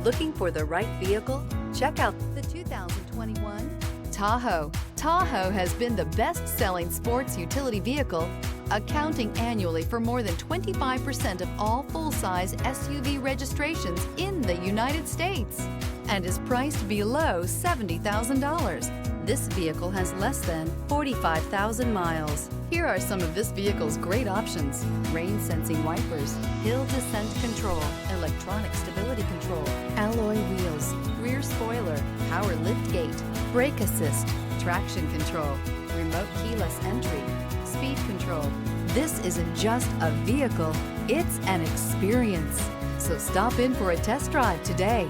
Looking for the right vehicle? Check out the 2021 Tahoe. Tahoe has been the best-selling sports utility vehicle, accounting annually for more than 25% of all full-size SUV registrations in the United States, and is priced below $70,000. This vehicle has less than 45,000 miles. Here are some of this vehicle's great options: rain sensing wipers, hill descent control, electronic stability control, alloy wheels, rear spoiler, power lift gate, brake assist, traction control, remote keyless entry, speed control. This isn't just a vehicle, it's an experience. So stop in for a test drive today.